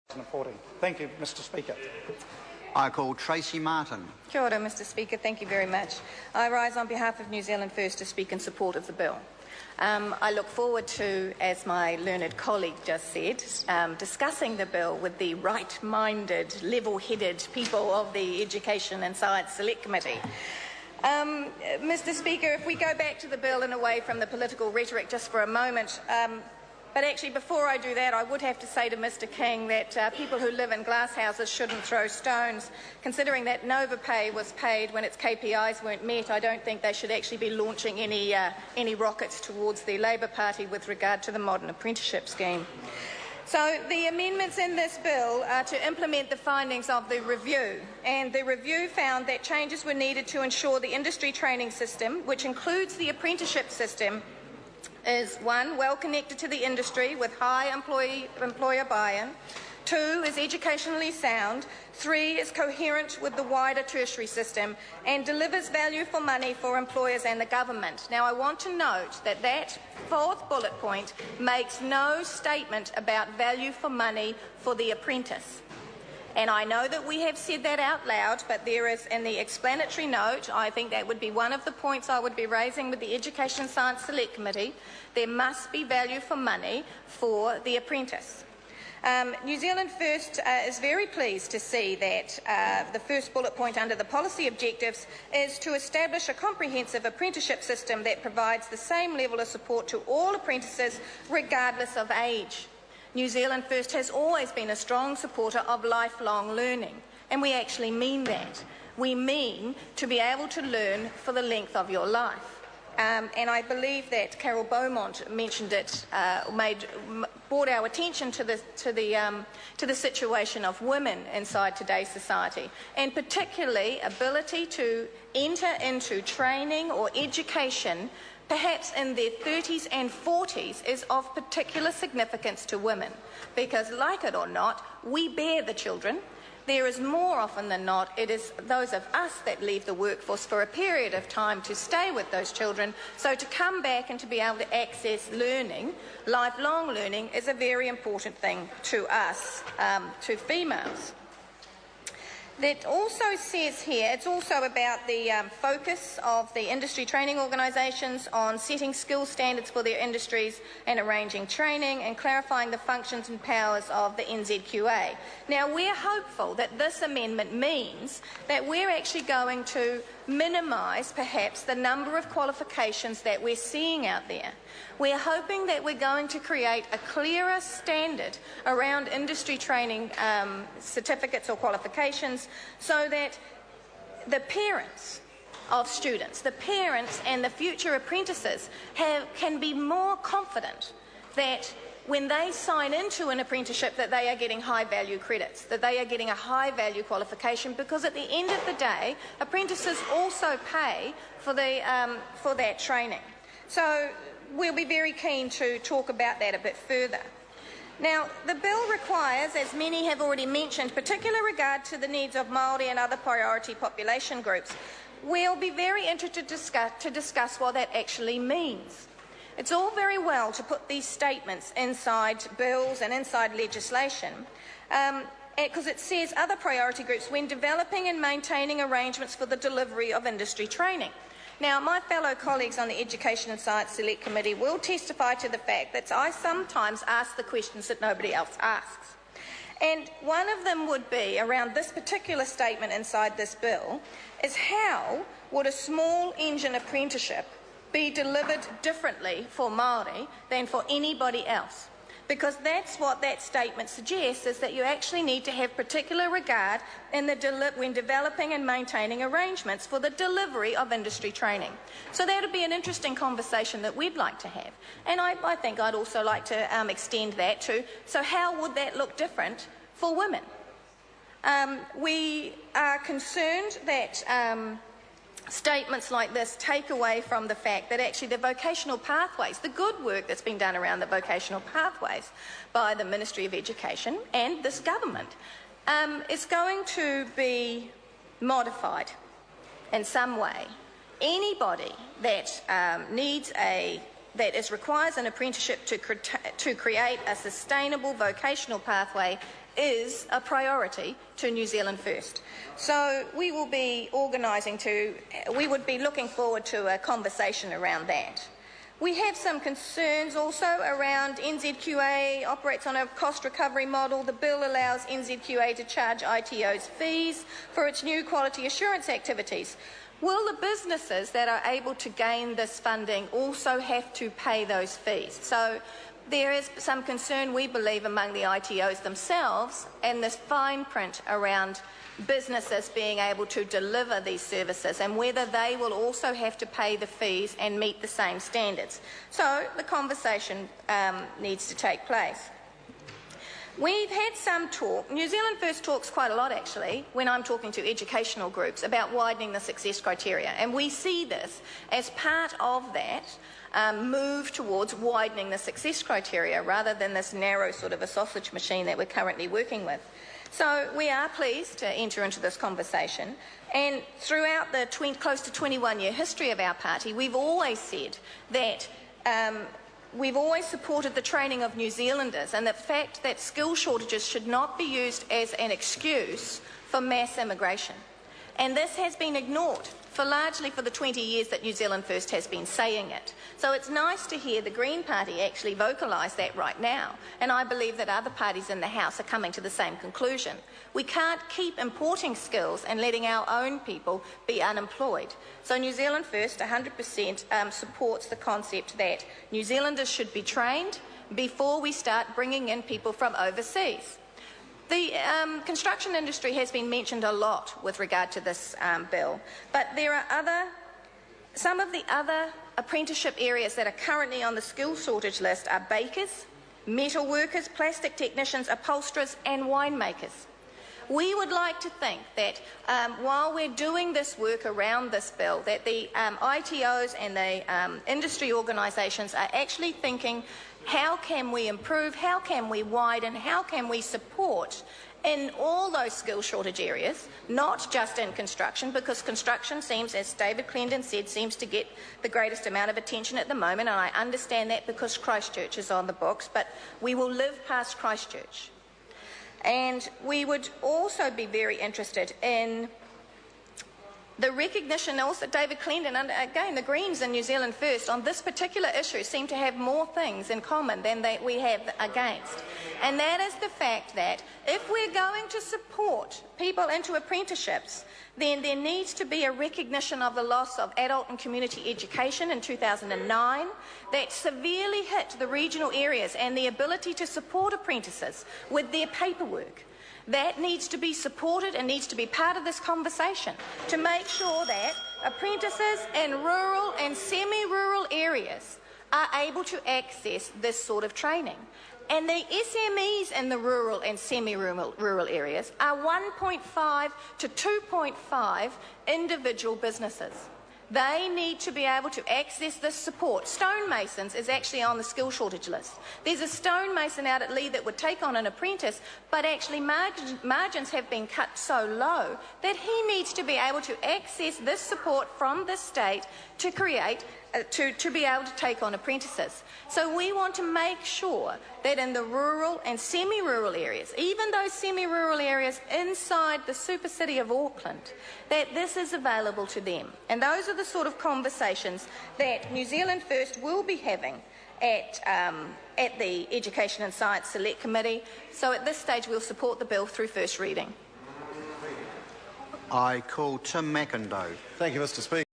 2014. Thank you, Mr. Speaker. I call Tracy Martin. Kia ora, Mr. Speaker. Thank you very much. I rise on behalf of New Zealand First to speak in support of the bill. I look forward to, as my learned colleague just said, discussing the bill with the right-minded, level-headed people of the Education and Science Select Committee. Mr. Speaker, if we go back to the bill and away from the political rhetoric just for a moment, but actually before I do that, I would have to say to Mr. King that people who live in glass houses shouldn't throw stones. Considering that Nova Pay was paid when its KPIs weren't met, I don't think they should actually be launching any rockets towards the Labour Party with regard to the modern apprenticeship scheme. So the amendments in this bill are to implement the findings of the review, and the review found that changes were needed to ensure the industry training system, which includes the apprenticeship system, is 1, well connected to the industry with high employer buy-in, 2, is educationally sound, 3, is coherent with the wider tertiary system and delivers value for money for employers and the government. Now, I want to note that that fourth bullet point makes no statement about value for money for the apprentice. And I know that we have said that out loud, but there is in the explanatory note, I think that would be one of the points I would be raising with the Education and Science Select Committee. There must be value for money for the apprentice. New Zealand First is very pleased to see that the first bullet point under the policy objectives is to establish a comprehensive apprenticeship system that provides the same level of support to all apprentices regardless of age. New Zealand First has always been a strong supporter of lifelong learning, and we actually mean that. We mean to be able to learn for the length of your life. And I believe that Carol Beaumont mentioned it, brought our attention to the situation of women inside today's society, and particularly ability to enter into training or education perhaps in their 30s and 40s is of particular significance to women, because like it or not, we bear the children. There is more often than not, it is those of us that leave the workforce for a period of time to stay with those children. So to come back and to be able to access learning, lifelong learning, is a very important thing to us, to females. That also says here, it's also about the focus of the industry training organisations on setting skills standards for their industries and arranging training and clarifying the functions and powers of the NZQA. Now, we're hopeful that this amendment means that we're actually going to minimise perhaps the number of qualifications that we're seeing out there. We're hoping that we're going to create a clearer standard around industry training certificates or qualifications, so that the parents of students, the parents and the future apprentices can be more confident that when they sign into an apprenticeship that they are getting high-value credits, that they are getting a high-value qualification, because at the end of the day, apprentices also pay for that training. So we'll be very keen to talk about that a bit further. Now, the bill requires, as many have already mentioned, particular regard to the needs of Māori and other priority population groups. We'll be very interested to discuss what that actually means. It's all very well to put these statements inside bills and inside legislation, because it says other priority groups when developing and maintaining arrangements for the delivery of industry training. Now, my fellow colleagues on the Education and Science Select Committee will testify to the fact that I sometimes ask the questions that nobody else asks. And one of them would be, around this particular statement inside this bill, is how would a small engine apprenticeship be delivered differently for Māori than for anybody else? Because that's what that statement suggests, is that you actually need to have particular regard in when developing and maintaining arrangements for the delivery of industry training. So that would be an interesting conversation that we'd like to have. And I think I'd also like to extend that to, so how would that look different for women? We are concerned that statements like this take away from the fact that actually the vocational pathways, the good work that's been done around the vocational pathways by the Ministry of Education and this government, is going to be modified in some way. Anybody that requires an apprenticeship to create a sustainable vocational pathway is a priority to New Zealand First. So we will be we would be looking forward to a conversation around that. We have some concerns also around NZQA operates on a cost recovery model. The bill allows NZQA to charge ITOs fees for its new quality assurance activities. Will the businesses that are able to gain this funding also have to pay those fees? So there is some concern, we believe, among the ITOs themselves and this fine print around businesses being able to deliver these services and whether they will also have to pay the fees and meet the same standards. So the conversation needs to take place. We've had some talk, New Zealand First talks quite a lot actually, when I'm talking to educational groups about widening the success criteria, and we see this as part of that move towards widening the success criteria rather than this narrow sort of a sausage machine that we're currently working with. So we are pleased to enter into this conversation, and throughout the close to 21-year history of our party, we've always said that we've always supported the training of New Zealanders and the fact that skill shortages should not be used as an excuse for mass immigration. And this has been ignored largely for the 20 years that New Zealand First has been saying it. So it's nice to hear the Green Party actually vocalise that right now, and I believe that other parties in the House are coming to the same conclusion. We can't keep importing skills and letting our own people be unemployed. So New Zealand First 100% supports the concept that New Zealanders should be trained before we start bringing in people from overseas. The construction industry has been mentioned a lot with regard to this bill, but there are some of the other apprenticeship areas that are currently on the skill shortage list are bakers, metal workers, plastic technicians, upholsterers and winemakers. We would like to think that while we're doing this work around this bill, that the ITOs and the industry organisations are actually thinking, how can we improve, how can we widen, how can we support in all those skill shortage areas, not just in construction, because construction seems, as David Clendon said, seems to get the greatest amount of attention at the moment, and I understand that because Christchurch is on the books, but we will live past Christchurch. And we would also be very interested in the recognition, also David Clendon, and again the Greens and New Zealand First on this particular issue seem to have more things in common than we have against. And that is the fact that if we're going to support people into apprenticeships, then there needs to be a recognition of the loss of adult and community education in 2009 that severely hit the regional areas and the ability to support apprentices with their paperwork. That needs to be supported and needs to be part of this conversation to make sure that apprentices in rural and semi-rural areas are able to access this sort of training. And the SMEs in the rural and semi-rural areas are 1.5 to 2.5 individual businesses. They need to be able to access this support. Stonemasons is actually on the skill shortage list. There's a stonemason out at Lee that would take on an apprentice, but actually margins have been cut so low that he needs to be able to access this support from the state to create to be able to take on apprentices. So we want to make sure that in the rural and semi-rural areas, even those semi-rural areas inside the super city of Auckland, that this is available to them. And those are the sort of conversations that New Zealand First will be having at the Education and Science Select Committee. So at this stage we'll support the bill through first reading. I call Tim McIndoe. Thank you, Mr. Speaker.